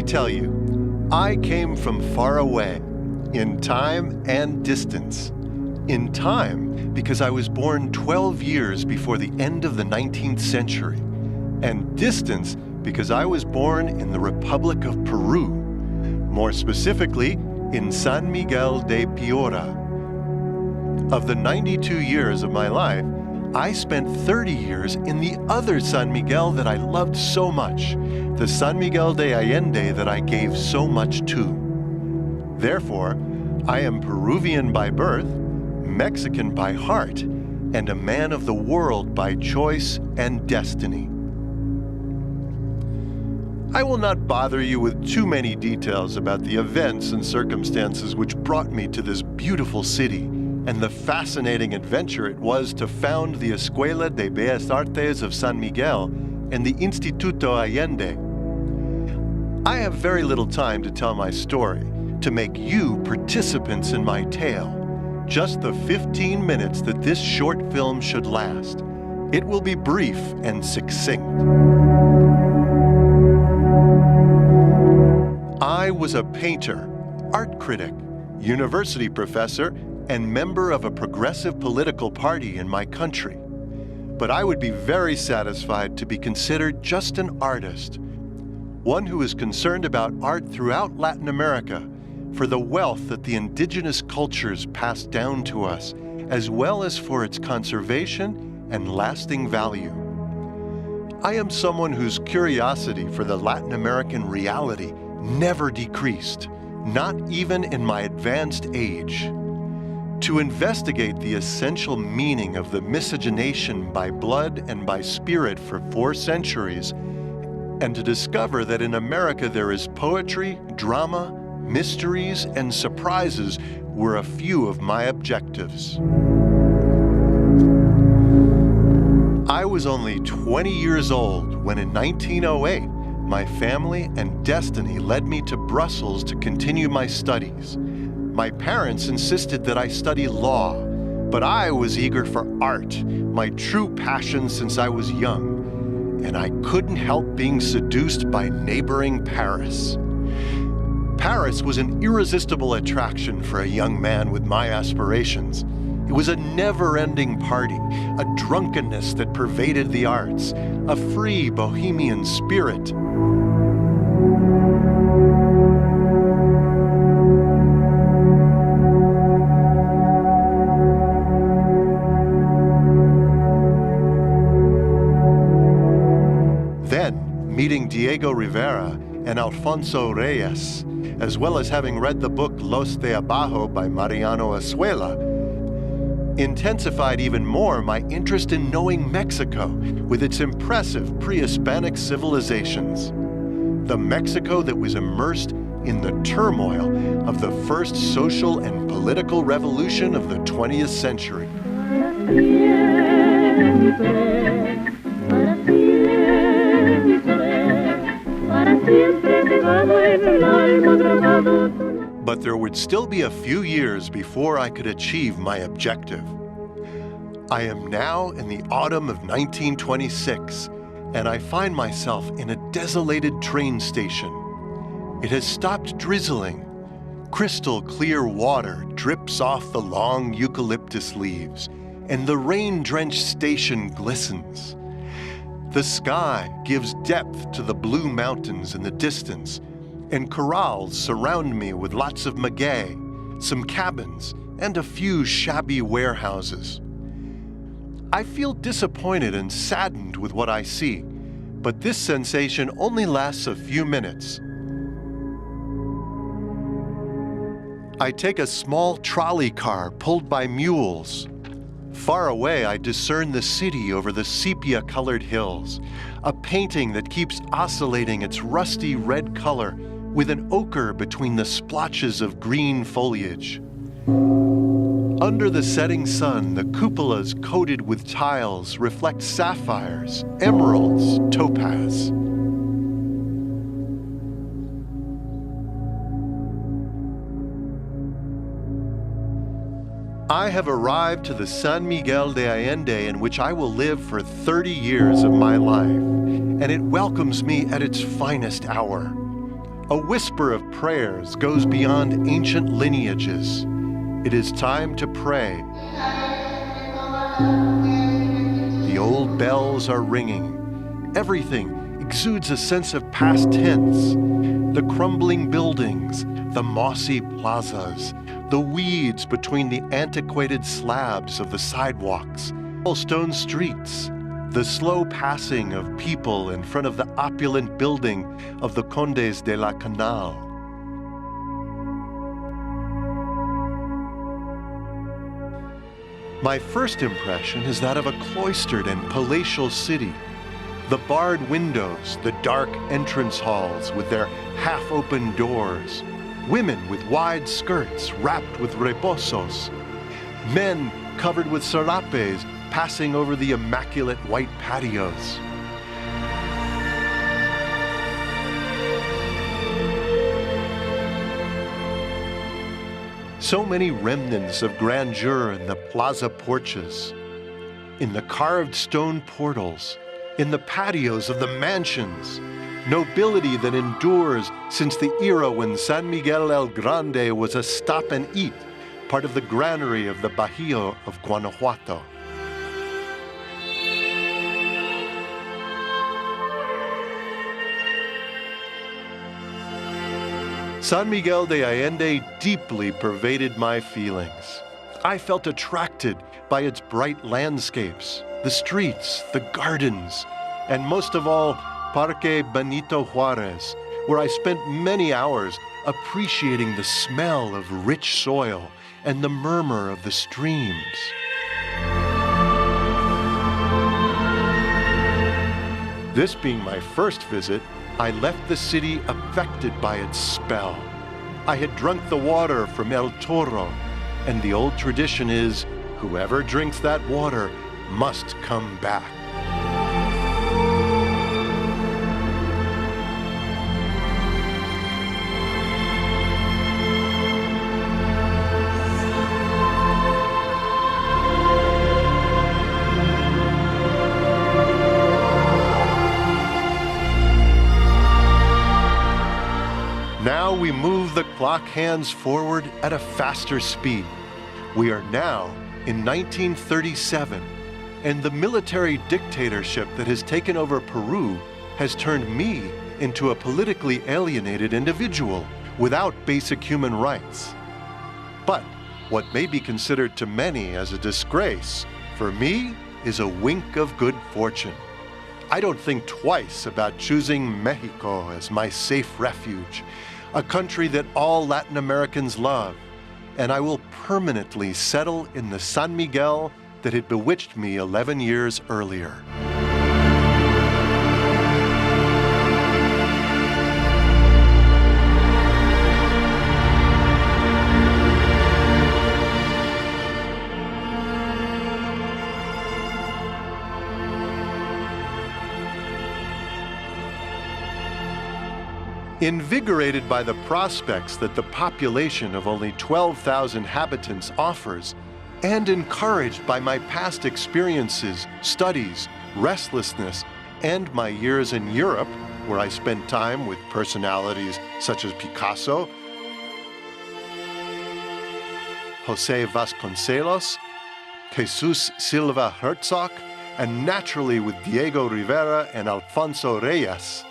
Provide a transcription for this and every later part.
tell you, I came from far away, in time and distance. In time, because I was born 12 years before the end of the 19th century, and distance, because I was born in the Republic of Peru, more specifically, in San Miguel de Piura. Of the 92 years of my life, I spent 30 years in the other San Miguel that I loved so much, the San Miguel de Allende that I gave so much to. Therefore, I am Peruvian by birth, Mexican by heart, and a man of the world by choice and destiny. I will not bother you with too many details about the events and circumstances which brought me to this beautiful city and the fascinating adventure it was to found the Escuela de Bellas Artes of San Miguel and the Instituto Allende. I have very little time to tell my story, to make you participants in my tale. Just the 15 minutes that this short film should last. It will be brief and succinct. I was a painter, art critic, university professor, and member of a progressive political party in my country. But I would be very satisfied to be considered just an artist, one who is concerned about art throughout Latin America, for the wealth that the indigenous cultures passed down to us, as well as for its conservation and lasting value. I am someone whose curiosity for the Latin American reality never decreased, not even in my advanced age. To investigate the essential meaning of the miscegenation by blood and by spirit for 4 centuries, and to discover that in America there is poetry, drama, mysteries, and surprises were a few of my objectives. I was only 20 years old when in 1908, my family and destiny led me to Brussels to continue my studies. My parents insisted that I study law, but I was eager for art, my true passion since I was young, and I couldn't help being seduced by neighboring Paris. Paris was an irresistible attraction for a young man with my aspirations. It was a never-ending party, a drunkenness that pervaded the arts, a free bohemian spirit. Then, meeting Diego Rivera and Alfonso Reyes, as well as having read the book Los de Abajo by Mariano Escuela, intensified even more my interest in knowing Mexico with its impressive pre-Hispanic civilizations. The Mexico that was immersed in the turmoil of the first social and political revolution of the 20th century. But there would still be a few years before I could achieve my objective. I am now in the autumn of 1926, and I find myself in a desolated train station. It has stopped drizzling. Crystal clear water drips off the long eucalyptus leaves, and the rain-drenched station glistens. The sky gives depth to the blue mountains in the distance, and corrals surround me with lots of maguey, some cabins, and a few shabby warehouses. I feel disappointed and saddened with what I see, but this sensation only lasts a few minutes. I take a small trolley car pulled by mules. Far away, I discern the city over the sepia-colored hills, a painting that keeps oscillating its rusty red color with an ochre between the splotches of green foliage. Under the setting sun, the cupolas coated with tiles reflect sapphires, emeralds, topaz. I have arrived to the San Miguel de Allende in which I will live for 30 years of my life, and it welcomes me at its finest hour. A whisper of prayers goes beyond ancient lineages. It is time to pray. The old bells are ringing. Everything exudes a sense of past tense. The crumbling buildings, the mossy plazas, the weeds between the antiquated slabs of the sidewalks, cobblestone streets, the slow passing of people in front of the opulent building of the Condes de la Canal. My first impression is that of a cloistered and palatial city. The barred windows, the dark entrance halls with their half-open doors, women with wide skirts wrapped with rebosos, men covered with sarapes passing over the immaculate white patios. So many remnants of grandeur in the plaza porches, in the carved stone portals, in the patios of the mansions, nobility that endures since the era when San Miguel el Grande was a stop and eat, part of the granary of the Bajío of Guanajuato. San Miguel de Allende deeply pervaded my feelings. I felt attracted by its bright landscapes, the streets, the gardens, and most of all, Parque Benito Juarez, where I spent many hours appreciating the smell of rich soil and the murmur of the streams. This being my first visit, I left the city affected by its spell. I had drunk the water from El Toro, and the old tradition is, whoever drinks that water must come back. Now we move the clock hands forward at a faster speed. We are now in 1937, and the military dictatorship that has taken over Peru has turned me into a politically alienated individual without basic human rights. But what may be considered to many as a disgrace, for me is a wink of good fortune. I don't think twice about choosing Mexico as my safe refuge, a country that all Latin Americans love, and I will permanently settle in the San Miguel that had bewitched me 11 years earlier. Invigorated by the prospects that the population of only 12,000 inhabitants offers, and encouraged by my past experiences, studies, restlessness, and my years in Europe, where I spent time with personalities such as Picasso, José Vasconcelos, Jesus Silva Herzog, and naturally with Diego Rivera and Alfonso Reyes,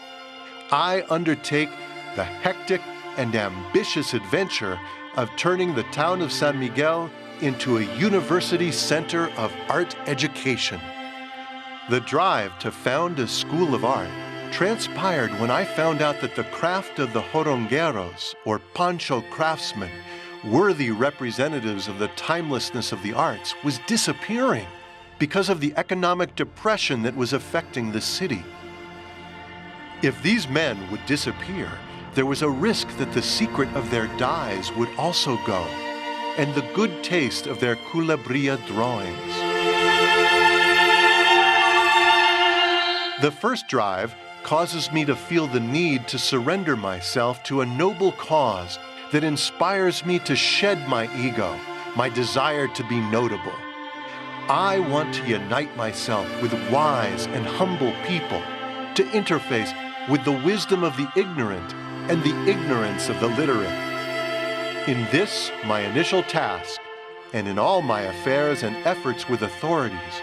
I undertake the hectic and ambitious adventure of turning the town of San Miguel into a university center of art education. The drive to found a school of art transpired when I found out that the craft of the jorongueros, or poncho craftsmen, worthy representatives of the timelessness of the arts, was disappearing because of the economic depression that was affecting the city. If these men would disappear, there was a risk that the secret of their dyes would also go, and the good taste of their culebria drawings. The first drive causes me to feel the need to surrender myself to a noble cause that inspires me to shed my ego, my desire to be notable. I want to unite myself with wise and humble people, to interface with the wisdom of the ignorant and the ignorance of the literate. In this, my initial task, and in all my affairs and efforts with authorities,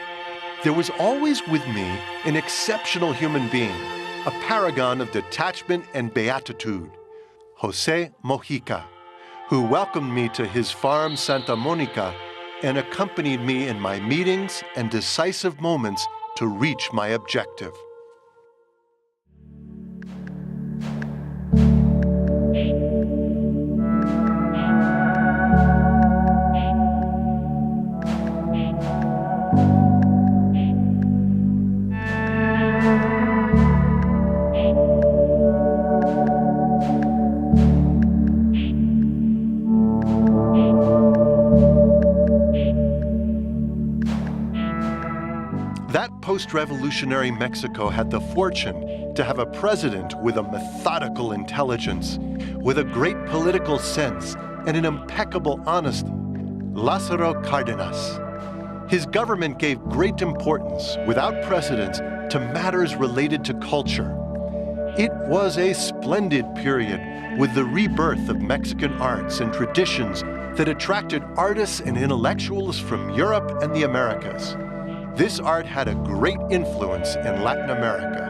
there was always with me an exceptional human being, a paragon of detachment and beatitude, Jose Mojica, who welcomed me to his farm Santa Monica and accompanied me in my meetings and decisive moments to reach my objective. That post-revolutionary Mexico had the fortune to have a president with a methodical intelligence, with a great political sense, and an impeccable honesty, Lázaro Cárdenas. His government gave great importance, without precedent, to matters related to culture. It was a splendid period with the rebirth of Mexican arts and traditions that attracted artists and intellectuals from Europe and the Americas. This art had a great influence in Latin America.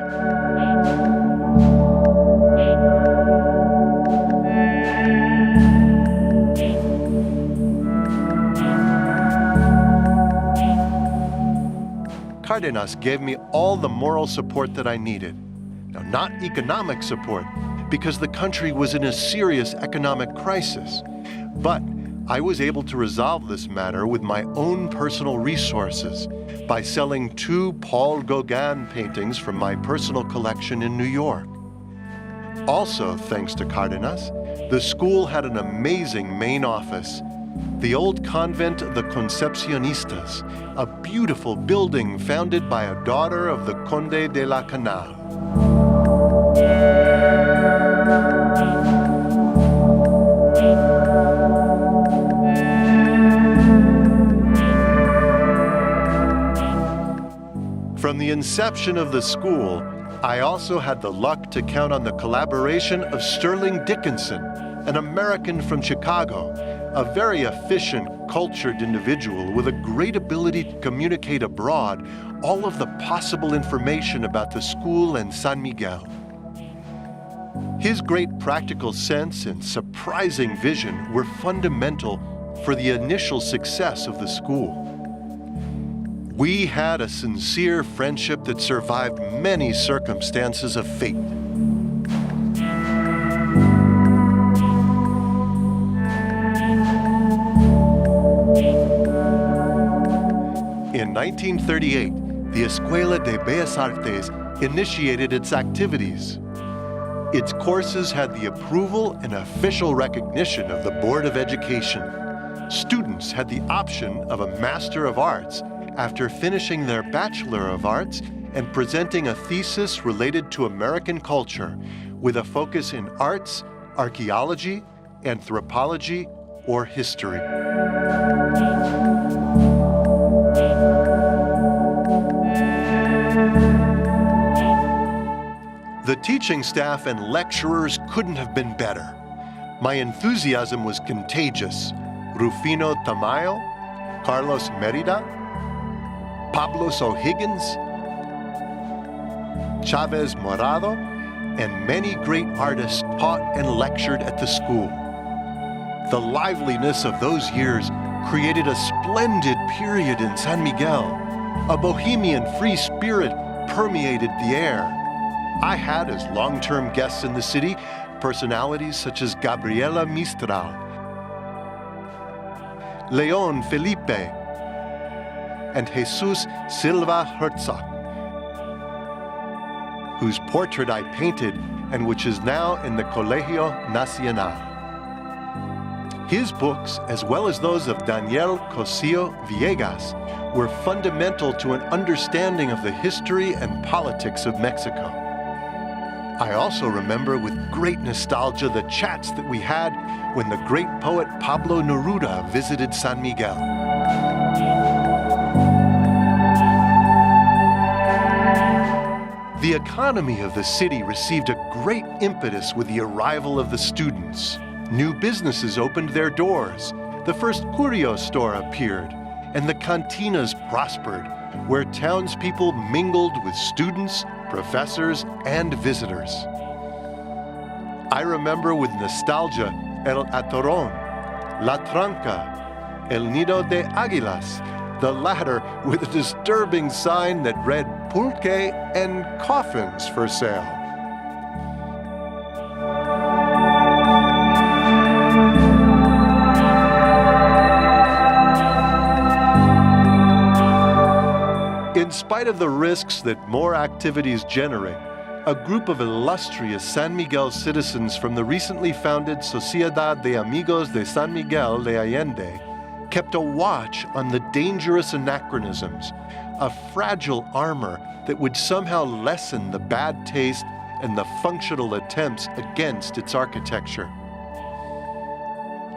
Cárdenas gave me all the moral support that I needed. Now, not economic support, because the country was in a serious economic crisis, but I was able to resolve this matter with my own personal resources by selling 2 Paul Gauguin paintings from my personal collection in New York. Also, thanks to Cárdenas, the school had an amazing main office, the old convent of the Concepcionistas, a beautiful building founded by a daughter of the Conde de la Canal. From the inception of the school, I also had the luck to count on the collaboration of Sterling Dickinson, an American from Chicago, a very efficient, cultured individual with a great ability to communicate abroad all of the possible information about the school and San Miguel. His great practical sense and surprising vision were fundamental for the initial success of the school. We had a sincere friendship that survived many circumstances of fate. In 1938, the Escuela de Bellas Artes initiated its activities. Its courses had the approval and official recognition of the Board of Education. Students had the option of a Master of Arts after finishing their Bachelor of Arts and presenting a thesis related to American culture with a focus in arts, archaeology, anthropology, or history. The teaching staff and lecturers couldn't have been better. My enthusiasm was contagious. Rufino Tamayo, Carlos Merida, Pablos O'Higgins, Chavez Morado, and many great artists taught and lectured at the school. The liveliness of those years created a splendid period in San Miguel. A bohemian free spirit permeated the air. I had as long-term guests in the city personalities such as Gabriela Mistral, Leon Felipe, and Jesus Silva Herzog, whose portrait I painted and which is now in the Colegio Nacional. His books, as well as those of Daniel Cossío Villegas, were fundamental to an understanding of the history and politics of Mexico. I also remember with great nostalgia the chats that we had when the great poet Pablo Neruda visited San Miguel. The economy of the city received a great impetus with the arrival of the students. New businesses opened their doors. The first curio store appeared, and the cantinas prospered, where townspeople mingled with students, professors, and visitors. I remember with nostalgia El Atorón, La Tranca, El Nido de Águilas, the latter with a disturbing sign that read pulque and coffins for sale. In spite of the risks that more activities generate, a group of illustrious San Miguel citizens from the recently founded Sociedad de Amigos de San Miguel de Allende kept a watch on the dangerous anachronisms, a fragile armor that would somehow lessen the bad taste and the functional attempts against its architecture.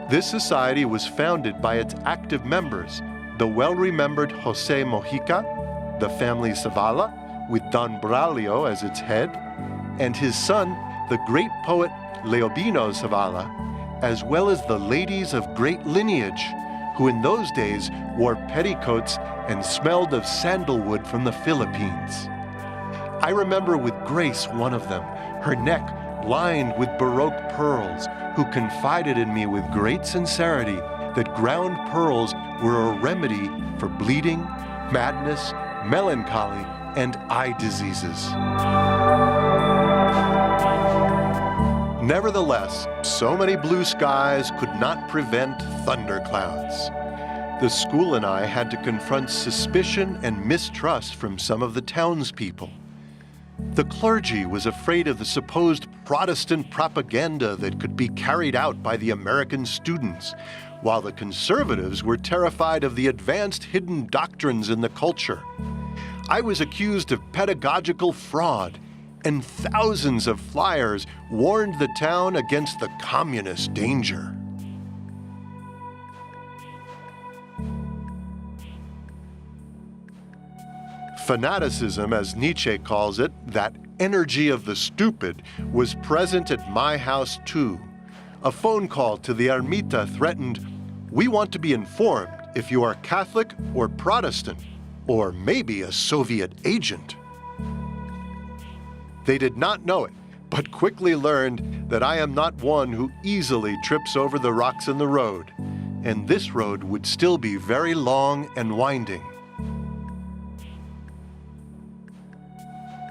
This society was founded by its active members, the well-remembered José Mojica, the family Zavala, with Don Braulio as its head, and his son, the great poet Leobino Zavala, as well as the ladies of great lineage, who in those days wore petticoats and smelled of sandalwood from the Philippines. I remember with Grace, one of them, her neck lined with Baroque pearls, who confided in me with great sincerity that ground pearls were a remedy for bleeding, madness, melancholy, and eye diseases. Nevertheless, so many blue skies could not prevent thunderclouds. The school and I had to confront suspicion and mistrust from some of the townspeople. The clergy was afraid of the supposed Protestant propaganda that could be carried out by the American students, while the conservatives were terrified of the advanced hidden doctrines in the culture. I was accused of pedagogical fraud, and thousands of flyers warned the town against the communist danger. Fanaticism, as Nietzsche calls it, that energy of the stupid, was present at my house too. A phone call to the Ermita threatened, "We want to be informed if you are Catholic or Protestant, or maybe a Soviet agent." They did not know it, but quickly learned that I am not one who easily trips over the rocks in the road, and this road would still be very long and winding.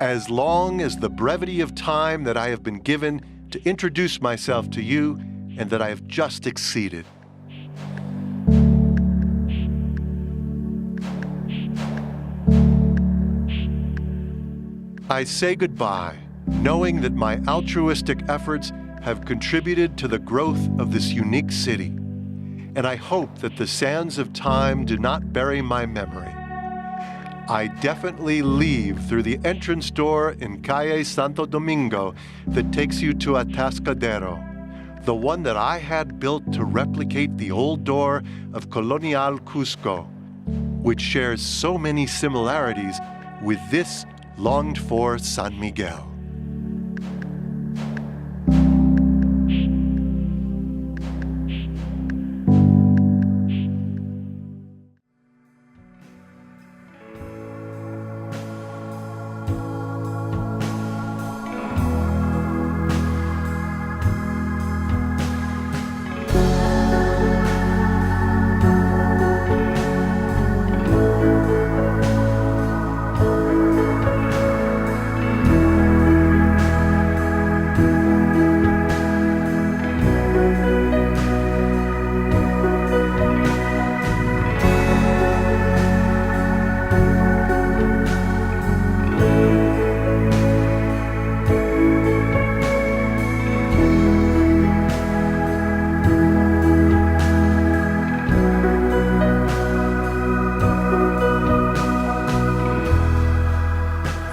As long as the brevity of time that I have been given to introduce myself to you and that I have just exceeded. I say goodbye, knowing that my altruistic efforts have contributed to the growth of this unique city, and I hope that the sands of time do not bury my memory. I definitely leave through the entrance door in Calle Santo Domingo that takes you to Atascadero, the one that I had built to replicate the old door of Colonial Cusco, which shares so many similarities with this longed-for San Miguel.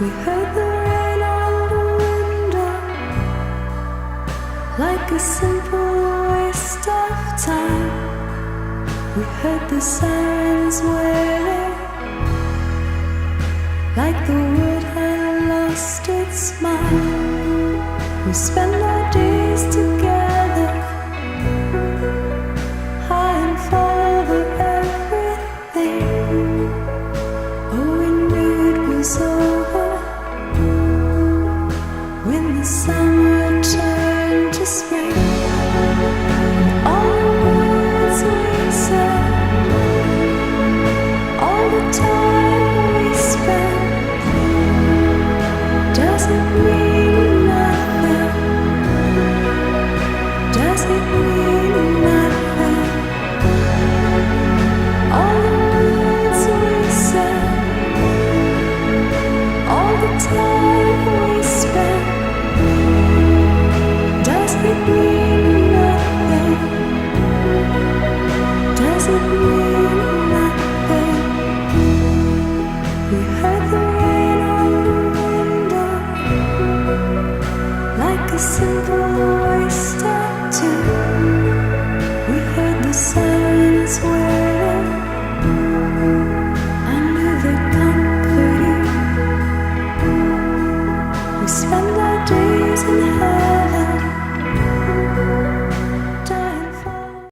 We heard the rain on the window, like a simple waste of time. We heard the sirens wailing, like the wood had long twisted smile. We spend our days together, high and far over everything. Oh, we knew it was over when the summer turned to spring. All the words we said, all the time we spent, does it mean nothing? Does it mean nothing? All the words we said, all the time we spent, does it mean nothing? Does it mean nothing? We heard the rain on the window like a